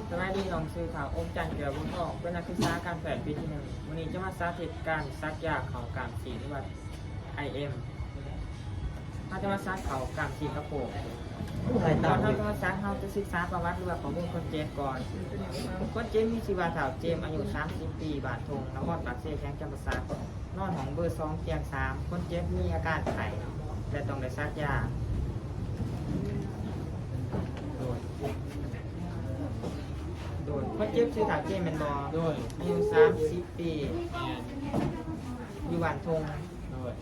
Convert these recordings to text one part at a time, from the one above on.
สวัสดีน้องซื้อข่าวอมจันทร์เกี่ยวกับพ่อเป็นนักศึกษาการแพทย์ปีที่ 1วันนี้จะมาสาธิตการซักยาเข่ากรามฉีดหรือว่า IM เราจะมาซักเข่ากรามฉีดกระโปรงตอนเราจะมาซักเราจะศึกษาประวัติหรือว่าข้อมูลคนเจ็บก่อนคนเจ็บมีชีวาสาวเจมอายุ30 ปีบาดทงนครปากเซ่แข้งจำปาสักนอนของเบอร์ 2เตียง 3คนเจ็บมีอาการไข้และต้องได้ซักยาโดยคนเจ็บชื่อสาวเจมเป็นบอโดยอายุ30 ปีอยู่บ้านทงโดย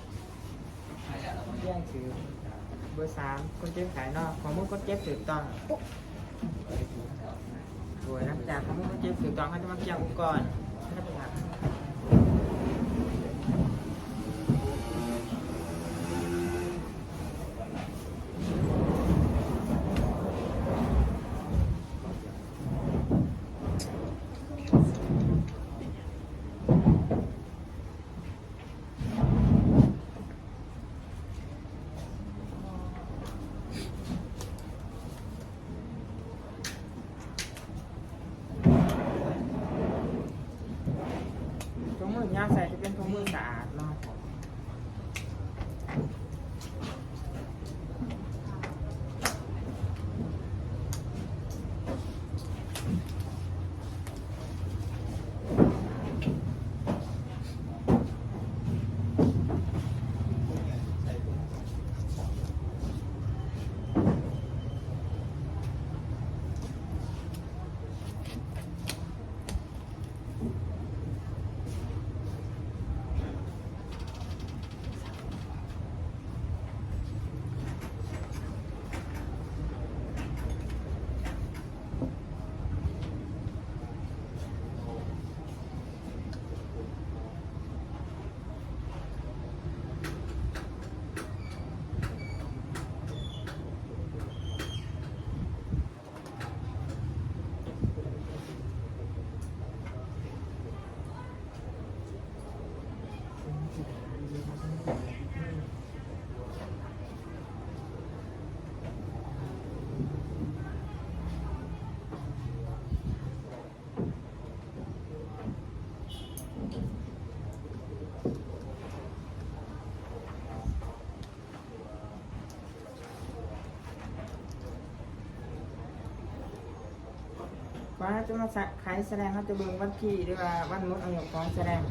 เที่ยงถือเบอร์ 3คนเจ็บขายนอกข้อมูลคนเจ็บถูกต้องโดยหลังจากข้อมูลคนเจ็บถูกต้องเขาจะมาเกี่ยวอุปกรณ์ถุงมือยางใส่จะเป็นถุงมือสะอาดเนาะว่าจะมาขายแสดงเขาจะเบิ่งวันที่หรือว่าวันมดอายุของแสดง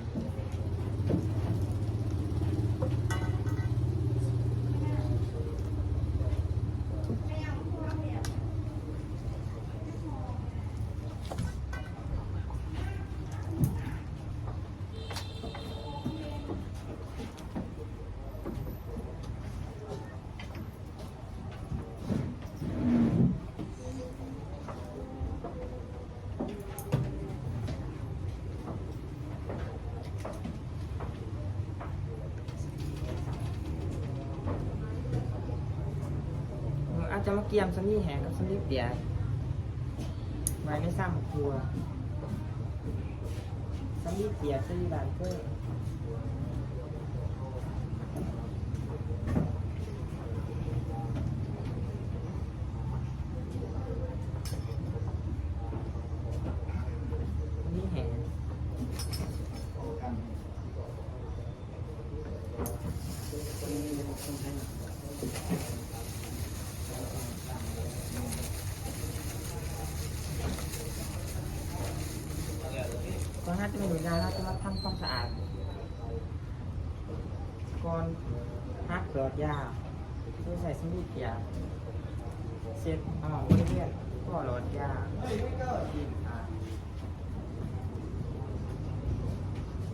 อาจจะมาเกี่ยมสำลีแห้งกับสำลีเปียกไว้ในซ้ำครัวสำลีเปียกสำลีบานเกอร์สำลีแห้งก่อนหน้าจะไม่ดูยาเราจะมาทำความสะอาดก่อนฮักหลอดยาโดยใส่สำลีเปียกเสร็จเอาบริเวณก็หลอดยา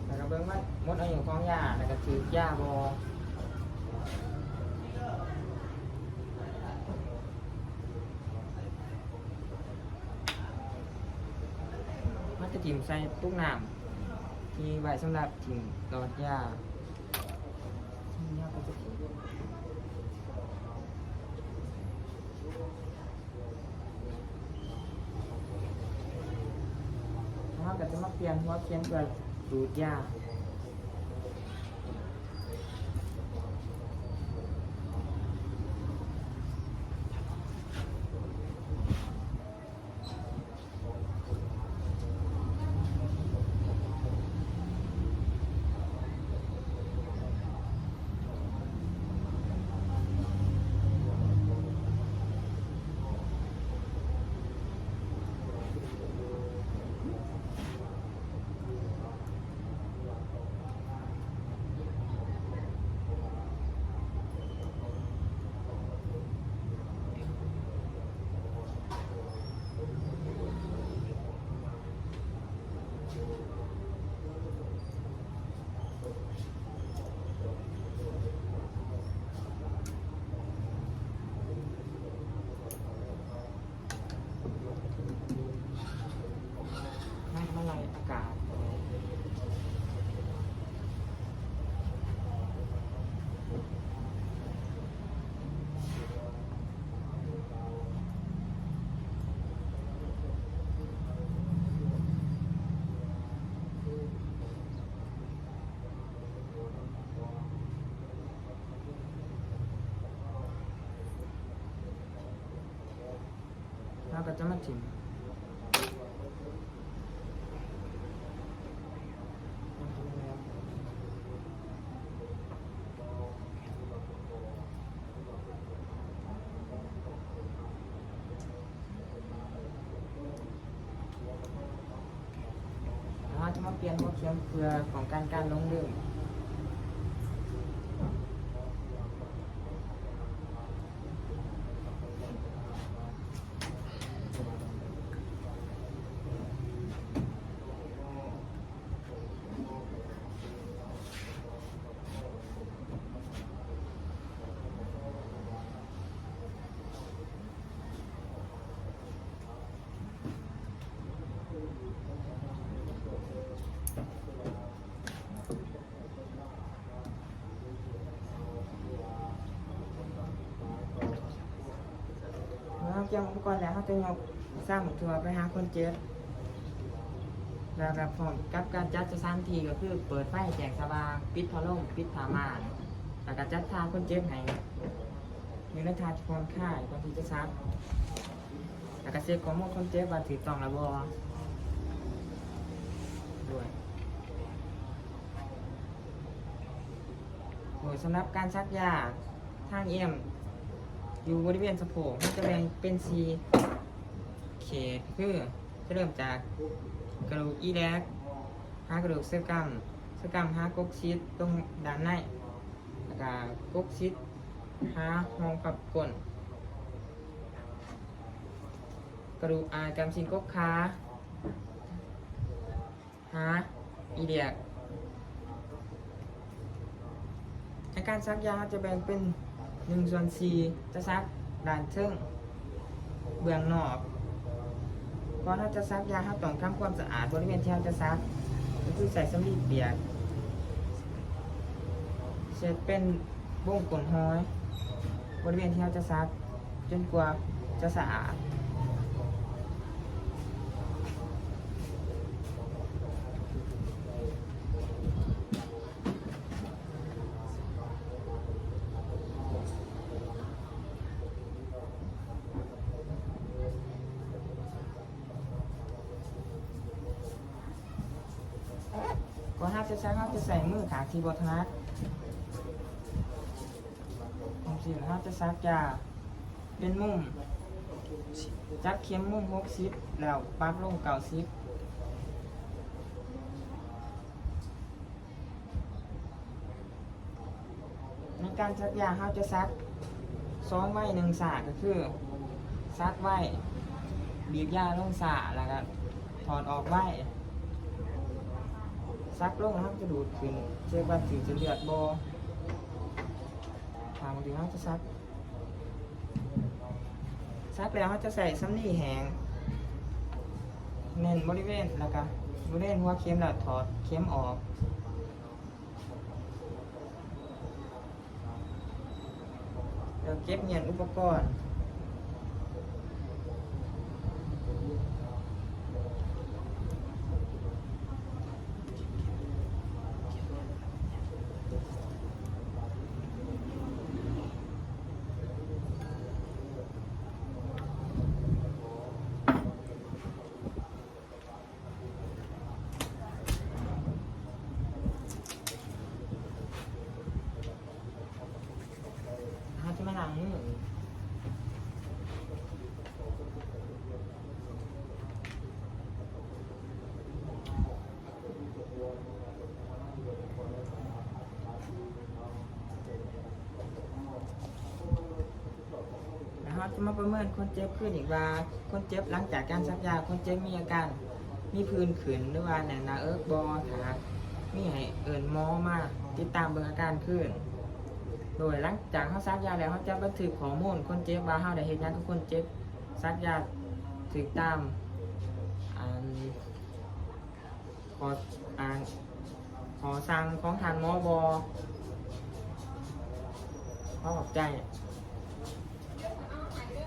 แล้วก็เบิ่งว่ามดอายุของยาแล้วก็ถือยาบอมันจะจิ้มใส่ตู้น้ำที่ไว้สำหรับจิ้มหลอดยาก็จะจิ้มแล้วก็จะมาเปลี่ยนหัวเขียนเพื่อดูดยา เ ก็จะมาถึงเราจะมาเปลี่ยนหัวเข็มเพื่อของการลงเรื่องเราเตรียมอุปกรณ์แล้วเราจะยกสร้างหมุดทัวร์ไปหาคนเจ็บแล้วก็พร้อมกับการจัดสถานที่ก็คือเปิดไฟแจกสว่างปิดพัดลมปิดผ้าม่านแล้วก็จัดทางคนเจ็บให้อยู่ในทางที่ผ่อนคลายก่อนที่จะซักแล้วก็เช็คข้อมูลคนเจ็บว่าถูกต้องหรือบ่ด้วยโดยสำหรับการซักยาทางเอ็มอยู่บริเวณสะโพกมันจะแบ่งเป็น4เขตคือจะเริ่มจากกระดูกอีแลกหากระดูกเสื้อกล้ามหากกชิดตรงด้านในแล้วก็กกชิดหาห้องพับก้นกระดูกกำชินกกขาหาอีเดียกในการซักยาจะแบ่งเป็น1/4จะซักด้านเทิงเบื้องนอกก่อนเราจะซักยาเราต้องทำความสะอาดบริเวณที่เราจะซักก็คือใส่สำลีเปียกเช็ดเป็นวงกลมห้อยบริเวณที่เราจะซักจนกว่าจะสะอาดก่อนเราจะซักเราจะใส่มือขางที่บอทนัดเราจะซักยาเป็นมุมจับเข็มมุม60แล้วปรับลง90ในการซักยาเราจะซักซ้อนไว้1 สาก็คือซักไว้บีบยาลงสาแล้วก็ถอดออกไว้ซักลงแล้วจะดูดขึ้นเช็คว่าถึงจะเลือดบ่ทางถึงเราจะซักแล้วเราจะใส่สำลีแห้งเน้นบริเวณแล้วก็บริเวณหัวเข็มแล้วถอดเข็มออกแล้วเก็บเงียนอุปกรณ์จะมาล้างมือแล้วเราจะมาประเมินคนเจ็บขึ้นอีกว่าคนเจ็บหลังจากการซักยาคนเจ็บมีอาการมีผื่นขึ้นหรือว่าแหน่งหน้าบอถากมีให้เอิญหมอมาติดตามเบิ่งอาการขึ้นโดยหลังจากเขาซักยาแล้วเขาจะบันทึกข้อมูลคนเจ็บว่าเขาได้เห็นงานกับคนเจ็บซักยาถึงตามขอสั่งของทางหมอบอเขาขอบใจ